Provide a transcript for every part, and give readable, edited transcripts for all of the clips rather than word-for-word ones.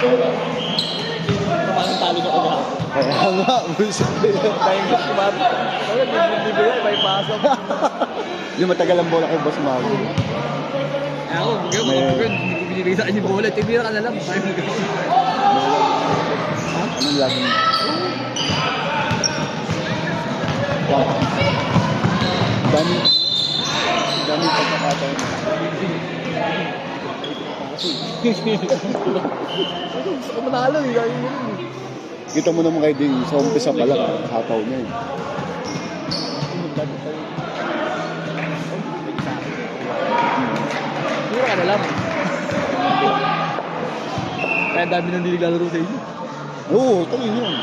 Parang talo na kagahapon. Kaya nga, bullshit na yun. Dahil gusto kumapit. Kaya bibigay, may pasok. Yung matagal ang bola kay Boss Mago. Ako, hindi ko binibigay sa akin yung bola. Tibira ka na lang. Anong laging? Dami pagkakataon. Gusto ko manalo eh. Kaya yun eh. Kita mo naman kayo din, sa umpisa pa lang, hataw niya eh. Tibira ka na lang. Kaya dami nang hindi naglalaro sa inyo. Oo, ito yun.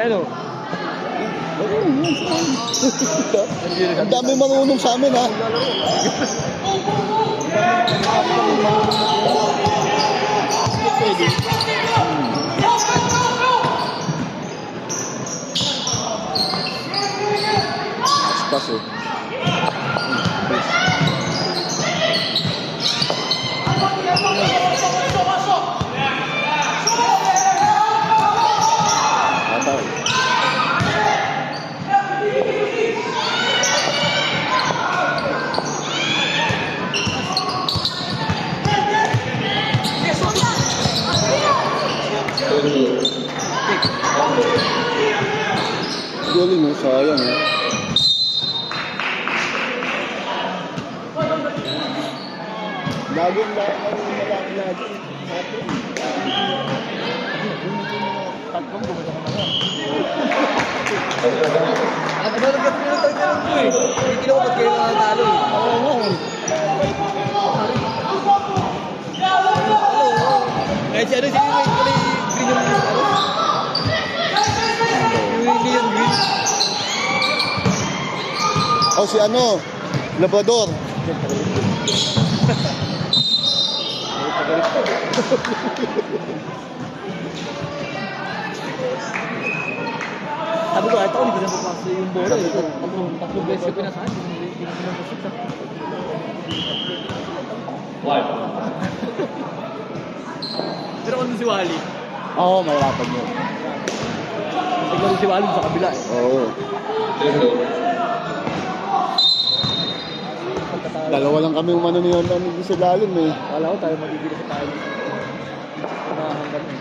Ano? Ang dami marunong sa amin ha. Pas eh. Galing mo, sayang eh. Laging lagi. Tatlong gumala ka na. At ano lang kasi pinatagkaroon ko eh. Hindi ko ba't kayo nakatalo eh. Oo nga eh. Kahit si ano, si Wait pala yung green yung ano. Yung Leon Green. Oh, si ano? Labrador. Sabi ko, ito, hindi ko na mapasok yung bola eh. Tatlong beses ko pinasahan. Hindi ko na mapasok. Pero kung si Wally, Oo, mahirapan yun. tignan si Wally sa kabila eh. Oo. Dalawa lang kami umano niyo sa lalim eh. Kala ko tayo magigilip sa tayo. Unahan kami.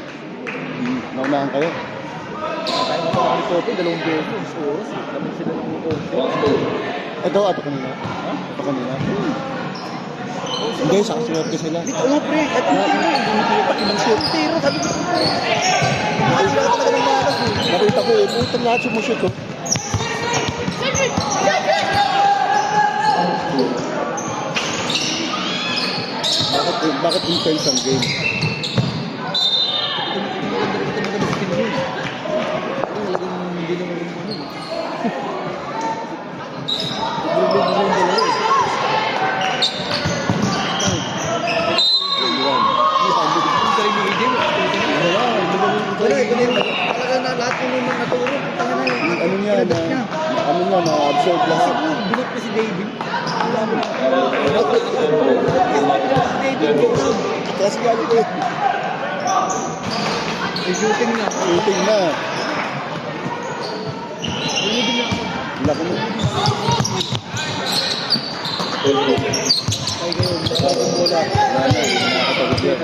Naunahan kayo. Tayo mga ni Kopi, 2 beses. Oras. Kami sila ng Kopi. Ito kanina. Ha? Ito kanina. Hindi, sa kasuwerte sila. Oo, pre. At hindi shoot. Pero sabi ko, nakakila ka talaga ng malas eh. Nakita ko eh, putang lahat sumushoot ko. Bakit intense ang game? Hindi naman yung ano eh. Wala, ito din. Talaga na lahat yung naman naturo. Ano niya, na-absorb lahat. Binot na si David. Si David. Kasi galit eh. May shooting na. Shooting na. Binibig na ako. Laki mo. Ay kayo, masyadong bola. Wala, nakakatagod yan.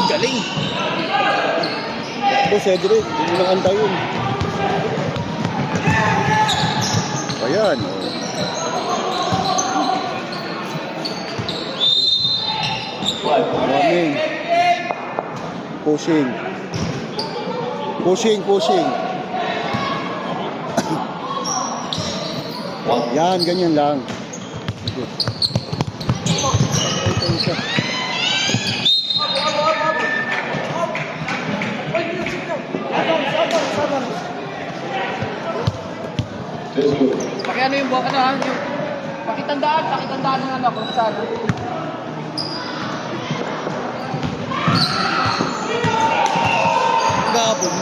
Galing! Ito, Cedric, hindi lang antayin. Ayan, oh. Maraming. Pushing. Yan, ganyan lang. Pakiano yung ano ha, yung pakitandaan ng ano kung saan.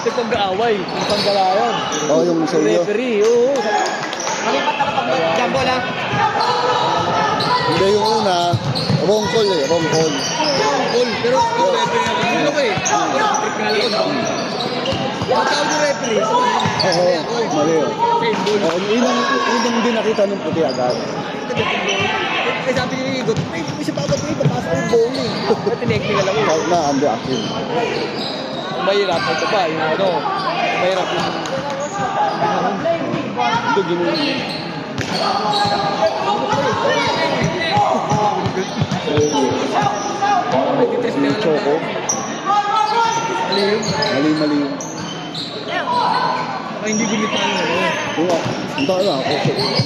Ito yung pag-aaway. Yung panggalayan. Oo, yung sa iyo. Referee, oo. Malipat na lang pag jumbo lang. Hindi yung una, wrong call eh, wrong call. Goal. Pero yung referee naman, hindi ko eh. Trick nga lang. Yung tao ng referee. Oo, mali yun. Same goal. Yun ang hindi nakita ng puti agad. Kasi sabi ni Igot, ay, hindi mo siya babag eh, papasa yung bowling. At tineknika lang Kahit yun. na underactive. Ang mahirap, ito pa, yung ano, ang mahirap yung... Hindi, gano'n. Yung choco, mali-mali yun. Baka hindi gumitan yung ano. Kung ang dami lang,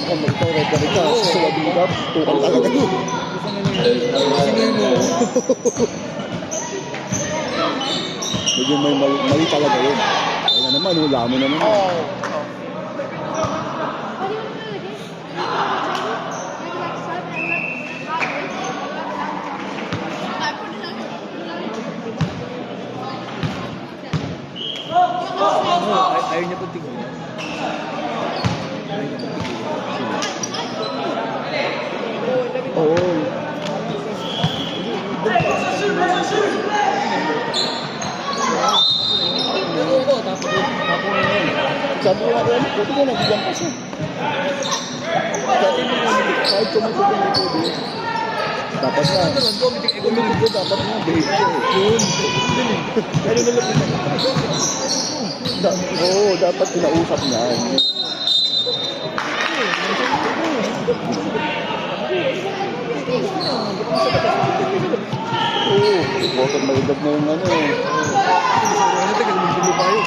kung mag-torret ka rin ka, suwabing ka, tukal talaga yun. Sinoy mo. Medyo may mali talaga yun. Kaya naman, hula mo na naman. Ayaw niya pag tingin. Oo. Oo, tapos na yun. Sabi nga rin, buti ka nagbigang pa siya. Kahit kumasok yung ito din. Dapat na. Kumitig ko, dapat na behave siya eh. Yun. Pero nalapit na. Oo, dapat kinausap niya. Oo, bottom malidad na yung ano eh. Ano tagal mong gulo tayo?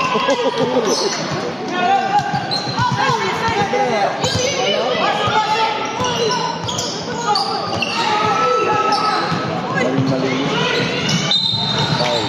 Maling-mali. Foul.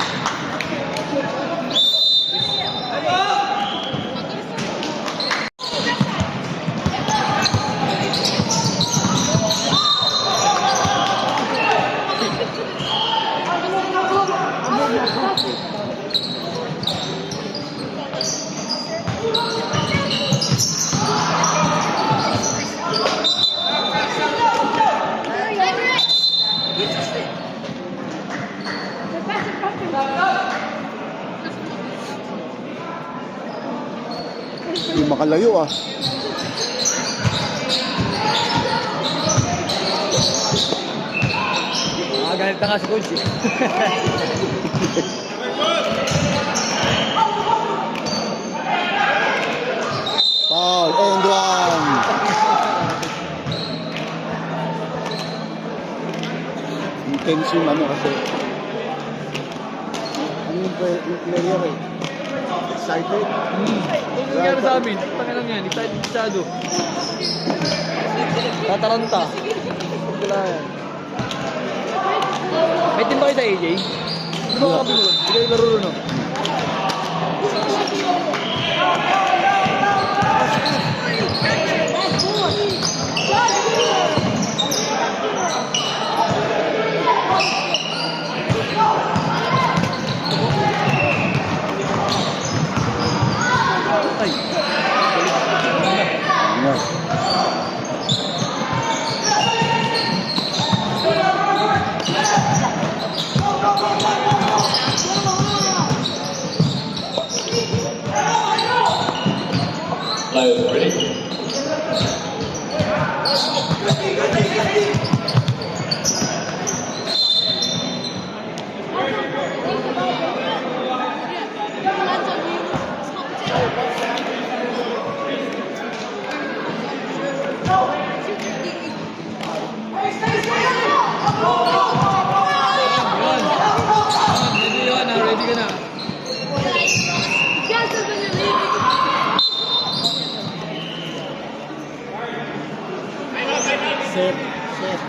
Hindi makalayo ah. Galit na nga si Coach eh. Foul, and one. Intense yung ano kasi. Ano yung player eh? Excited? Kung nangyari sa amin, tangin lang yan, excited masyado. Tataranta. Wala yan. May team ba kayo sa AJ? Di ba kami nun? Hindi kayo laro nun. Ay. Ano? Players ready? Ready ka na. Set. Set.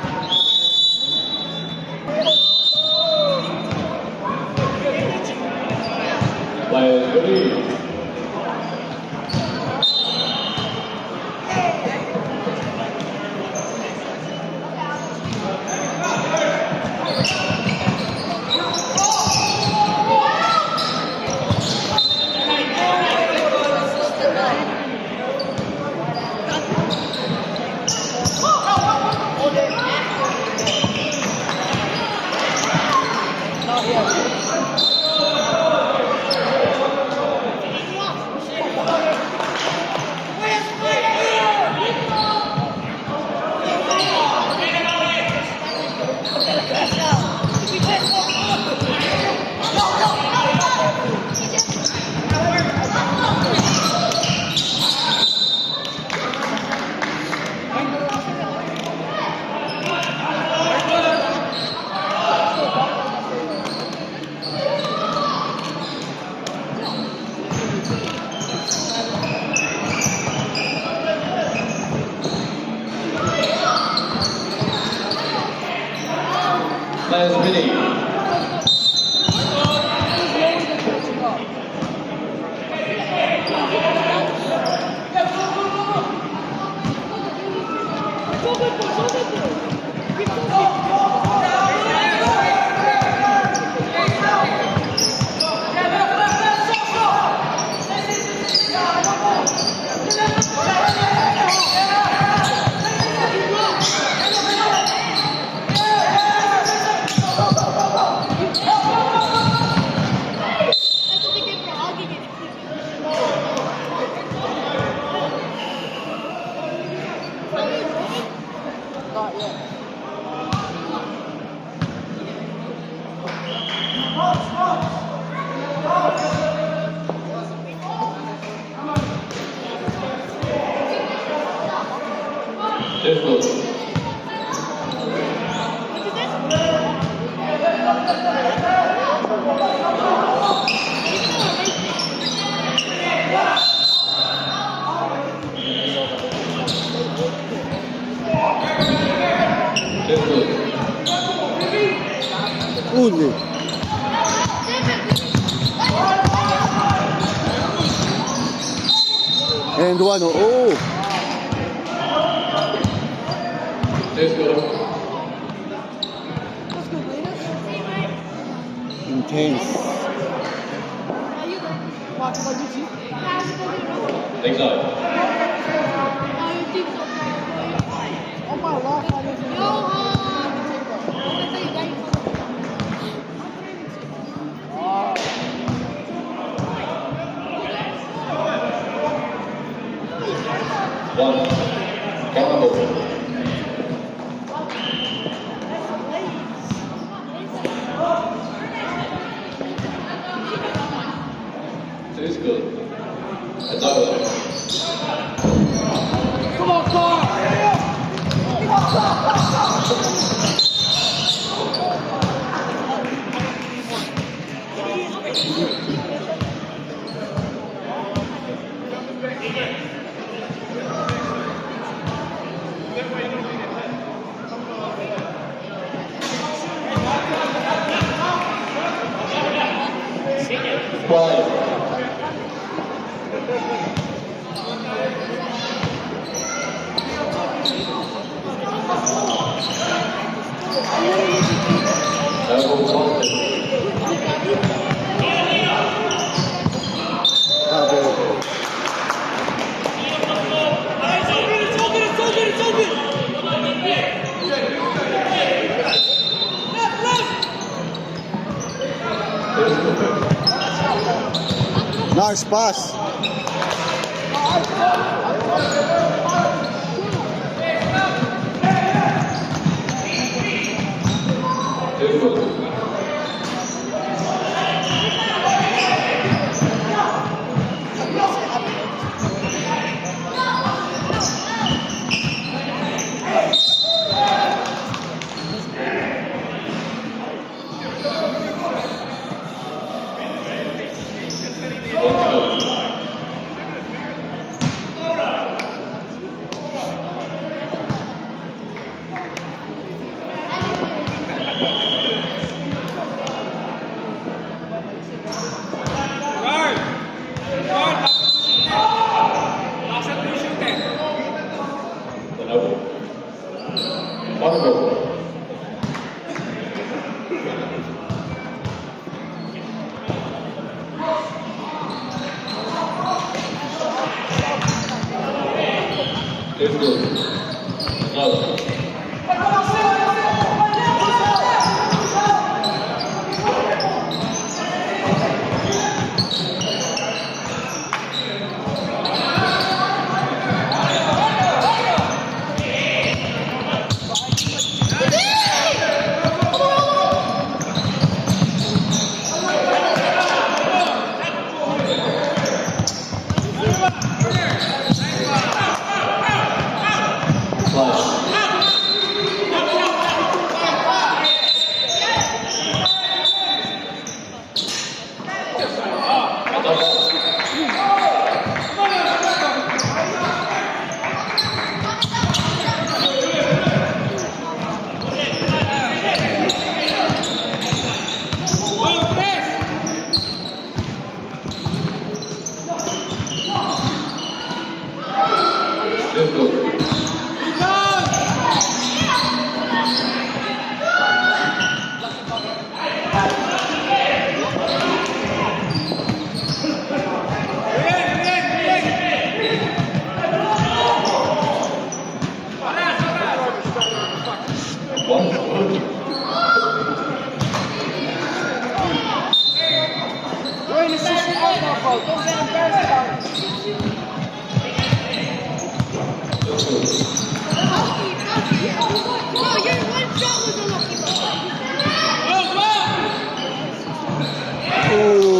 Players ready? Players ready. Let's go. Uli. And one, oh. Let's go. Intense. Next side. One. Combo. It's good. That's all. Come on, Carl! Five. Nice pass. Let's go. Another. We're in a system of foul. Don't get embarrassed about it. Oh!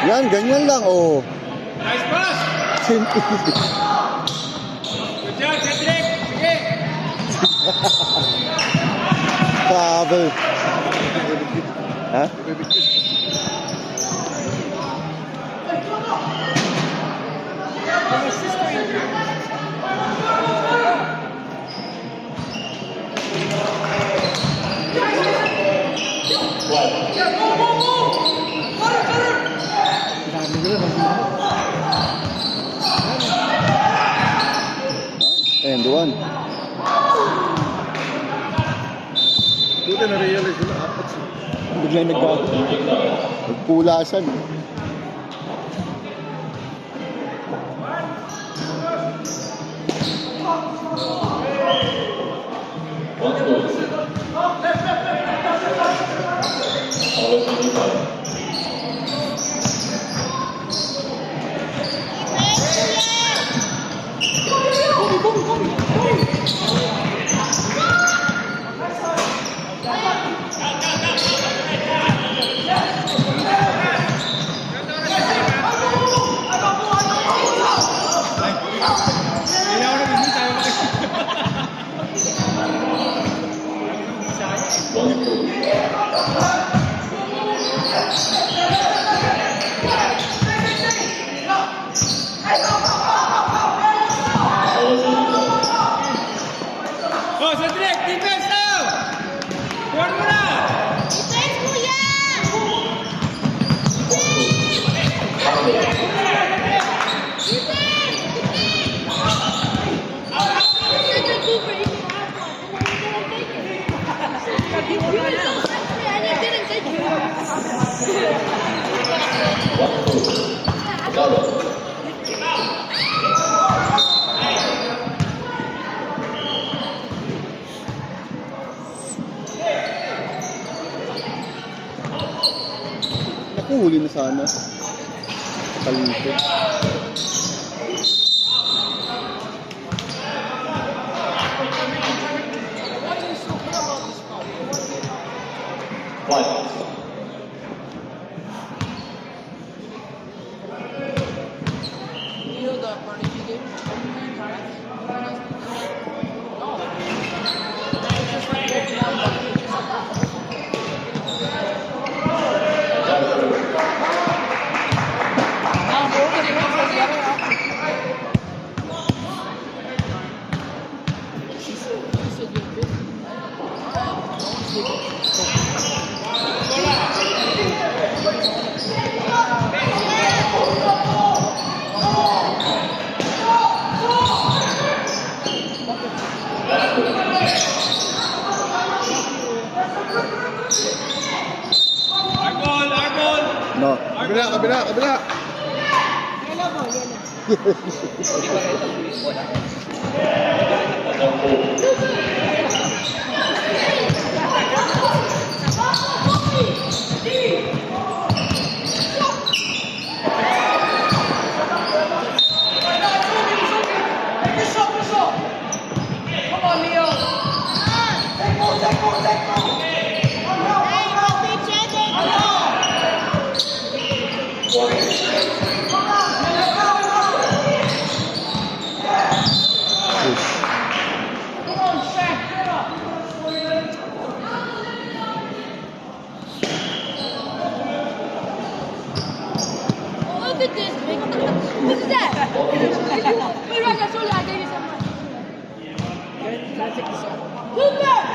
Yan, ganyan lang, oh. Nice pass! Simple. Good job, Cedric! Sige! Sabi. Ha? And one. Buti na-realize nila, apat siya. Biglang nagpulasan. Oh, Cedric! Defense now! Tuwan mo na! Naku, huli na sana. Kalipit. Kabila, kabila, kabila. Yellow ball, yellow. Come on, Leo. Come on, Shaq, get up. Look at this, big. Look at that. Wait, right, I told you I gave you some money. Can I take this off? Look at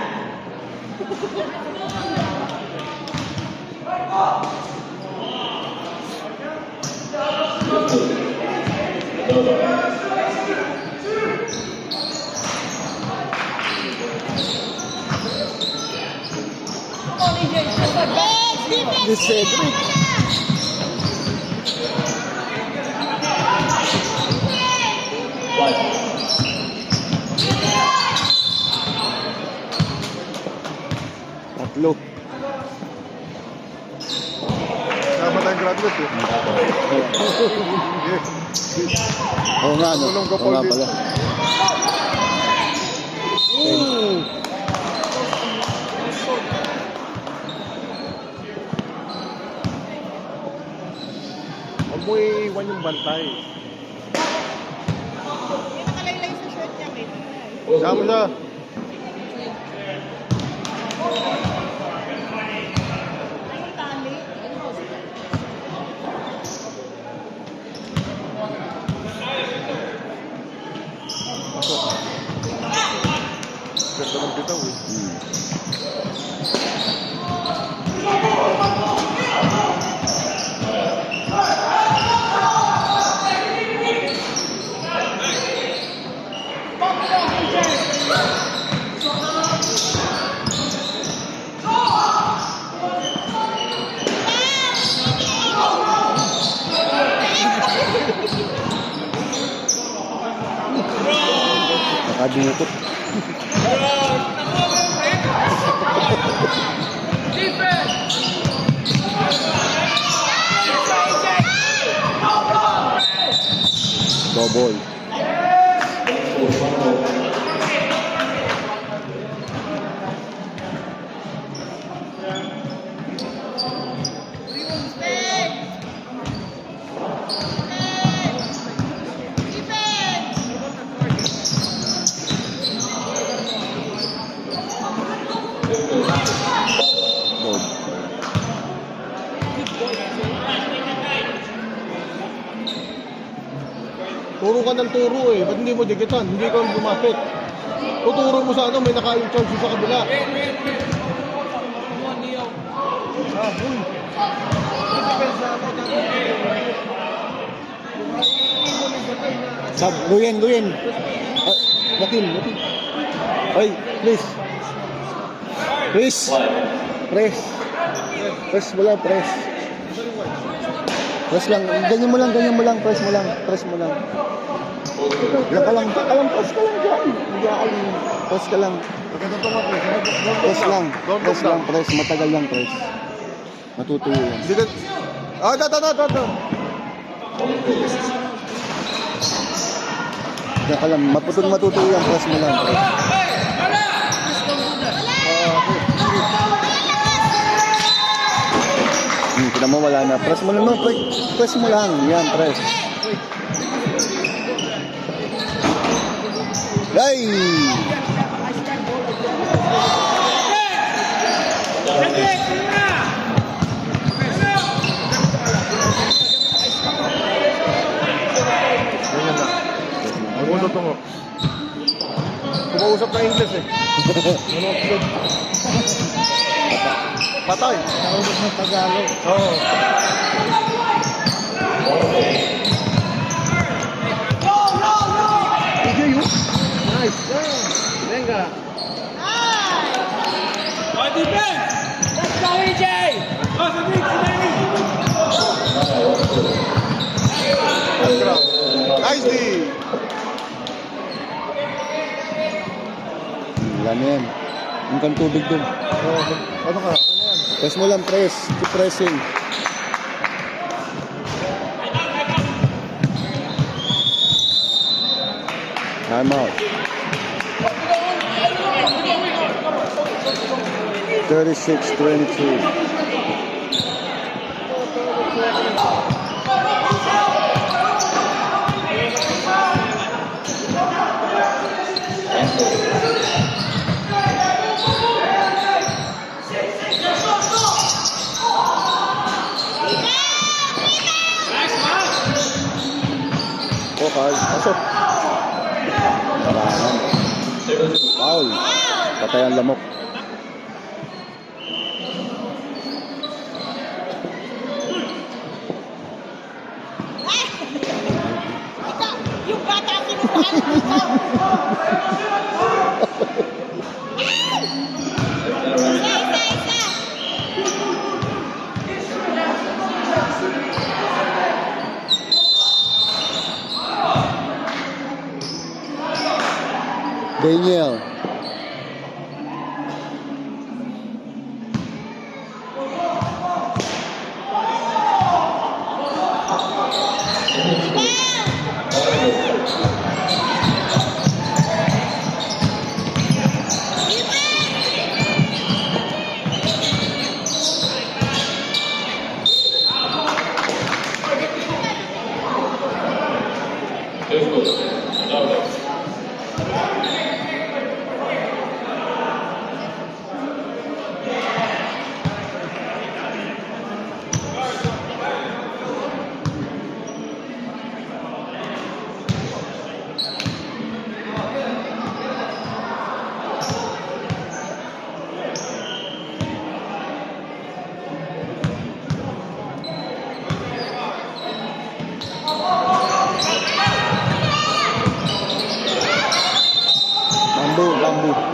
Come on, EJ, just like that. This Cedric. Tatlo. Sama tayong graduate eh. Oo nga, no? Tulong ko Oo nga po pala. Huwag mo iiwan yung bantay. Nakalaylay sa shirt niya, may Sama siya. Ayun, tali. Ganda ng bitaw eh. Nakadukot. Double. Gold. Turo ka ng turo eh. Ba't hindi mo dikitan? Hindi ka lumapit. Tuturo mo sa ano, may naka-charge sa kabila. Come on, Leo. Ah, huy. Depensa ako ng Sab, Luyen, Luyen. Ah, Latin, Latin. Ay, please. Please. Press. Press mo lang, press. Press lang. Ganyan mo lang, press mo lang. Press mo lang. Yan ka lang, press ka lang dyan. Hindi ka lang, press ka lang. Pagkatotoo ako eh. Press lang, press lang, press. Matagal lang, press. Matutuyo yan. Hindi ka... Ah, dato. Yan ka lang, matutuyo yan, press mo lang. Press. Kita mo wala na. Press mo lang, no? Press mo lang. Yan, press. Ay! Ganyan na. Magulot mo. Kumausap na English eh. Patay. Nakausap ng Tagalog. Oo. Nice. Venga. Let's go, EJ! Dami yan. Yung kang tubig dun. Oh, ano ka? Ano yan? Press mo lang, press. Keep pressing. Time out. 36-22. Oh, Carl. Pasok. Tarangan. Foul. Patay ang lamok. Yung bata ang kinukuhan dito. Daniel. Bamboo.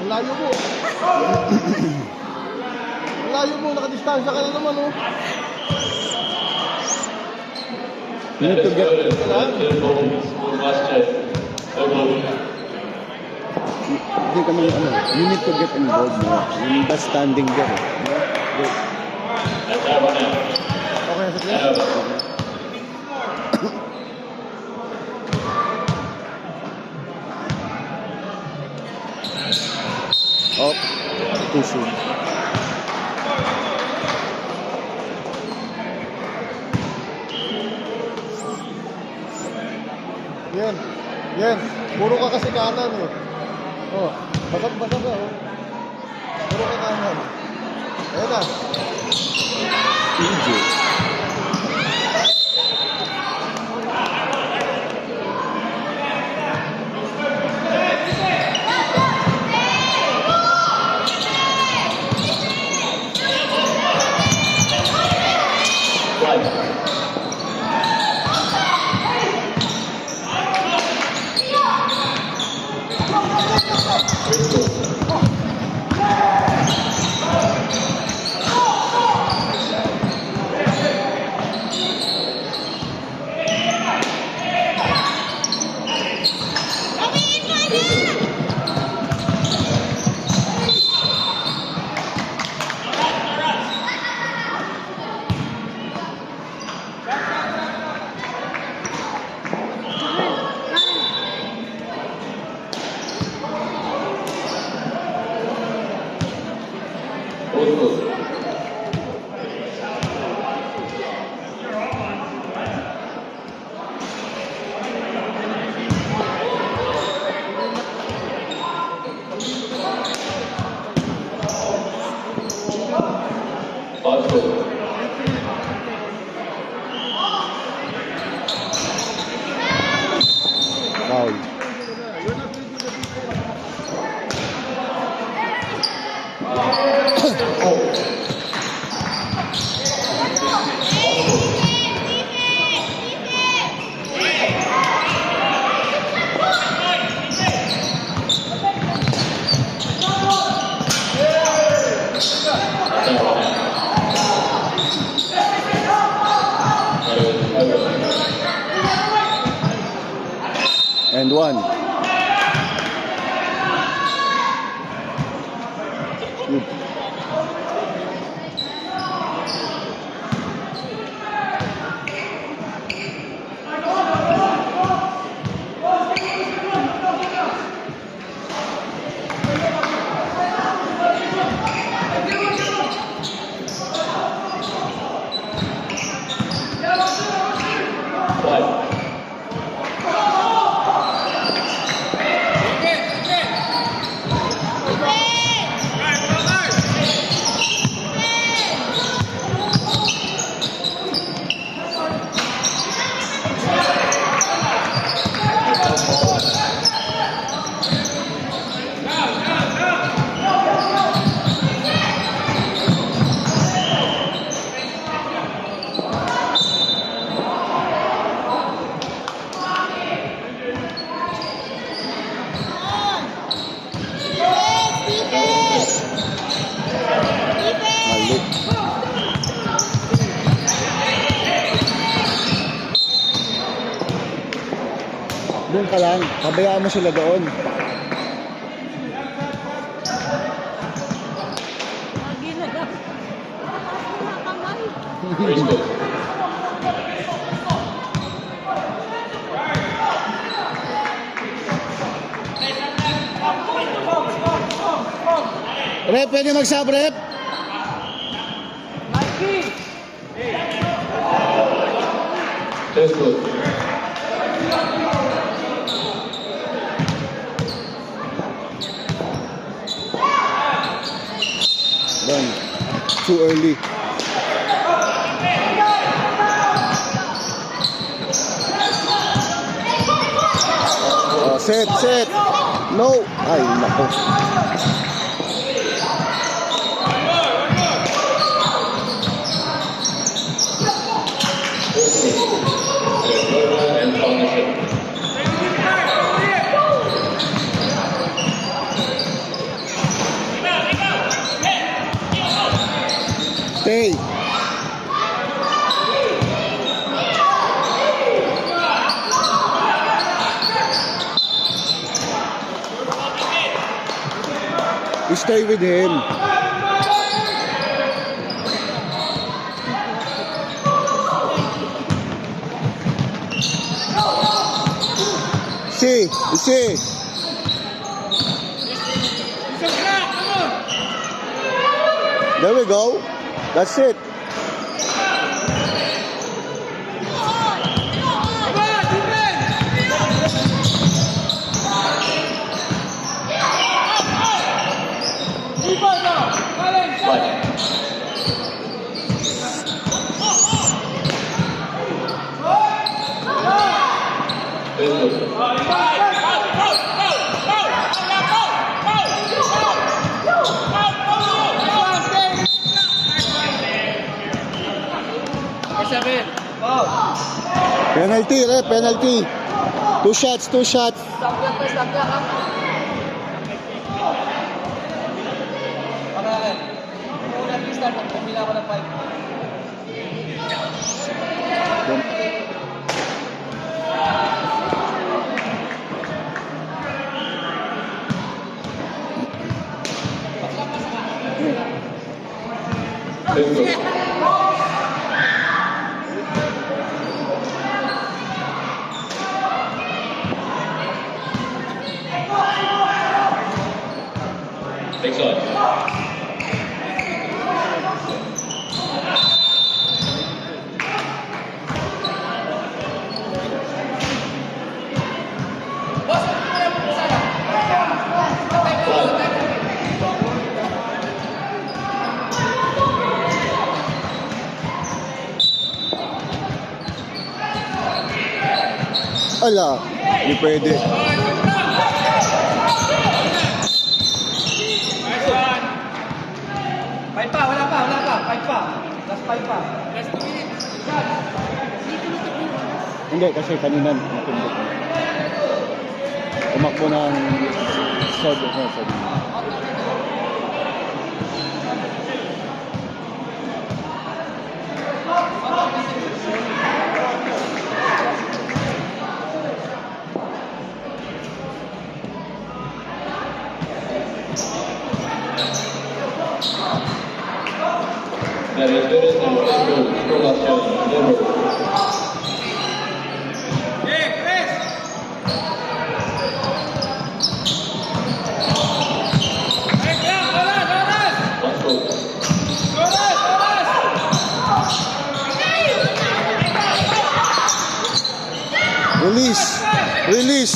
Layo mo. Layo mo, nakadistansya ka na naman, oh. You need to get... Hindi kami, you need to get involved mo. Yung ba standing there, eh. Okay, sa play? Oh, too soon. Yan. Puro ka kasi kanan, eh. Oh, basag-basag ka, oh. Puro ka kanan. Ayan na. EJ. Foul. And one. Good. Five. Mali. Doon ka lang. Pabayaan mo sila doon. Lagi na lang. Kamay. Let's go. Rep, pwede mag-sub, rep? Let's go. Done. Too early. Oh, set, set. No. Ay, nako. And partnership. Stay. You stay with him. See, you see. There we go. That's it. Penalty, rep, penalty. 2 shots, 2 shots. Stop lang to, stop lang. Pag-aral. Una, please start. Pumila ako ng 5. Let's go. Take side. Ala. Hindi pwede. Five pa, wala pa. Five pa. Last five pa. Hindi, kasi kanina natundok. Umakbo ng 7. That is finished and Tesco, Croatia, Denver. Let's go. Release.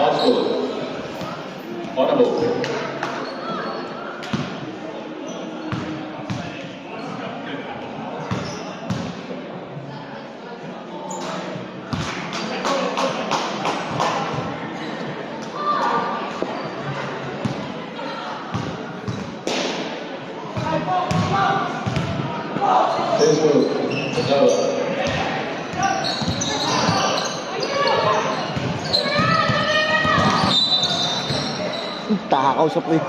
Osgood. Audible. Tesco, Noah. Takakausap ko eh.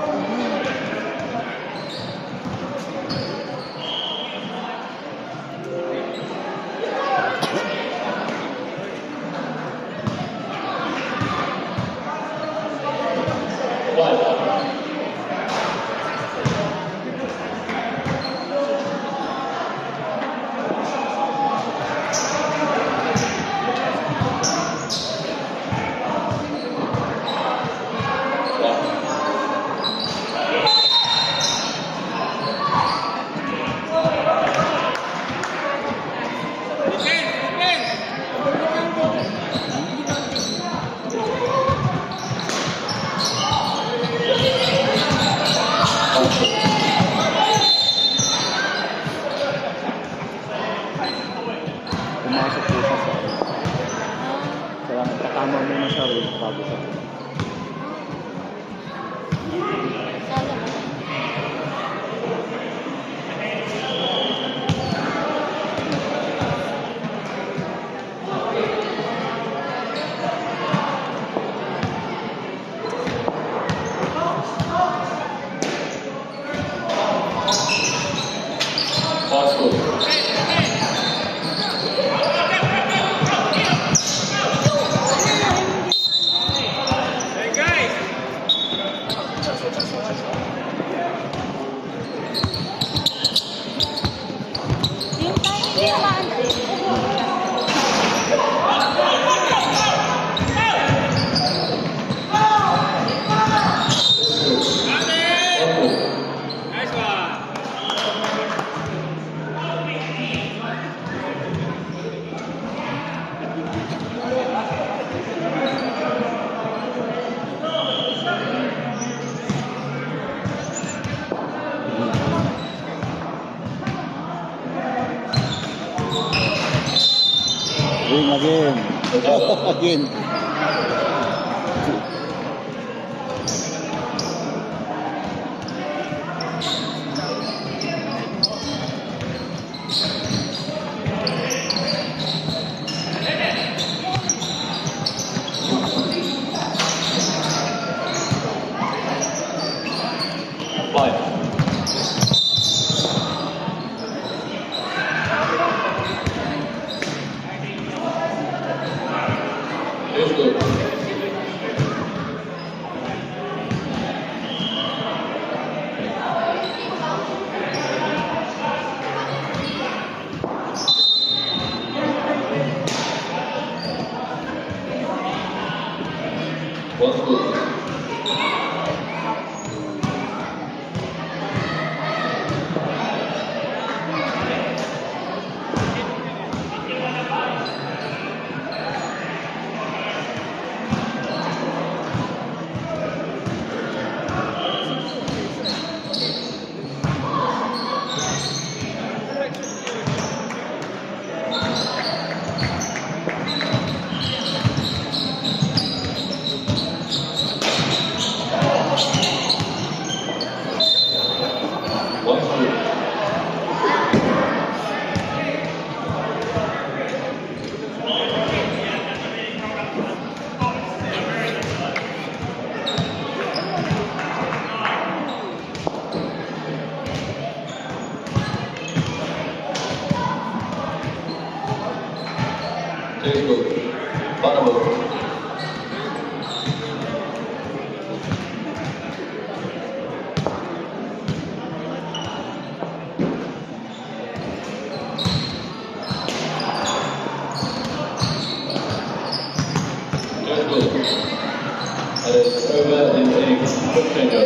Pumasok po siya sa kaya nagpatama muna siya rin bago siya. Osgood. Yung tayo hindi naman. Ring again. Again. Five. Tesco. Facebook. Bottom. That is over in a quick change.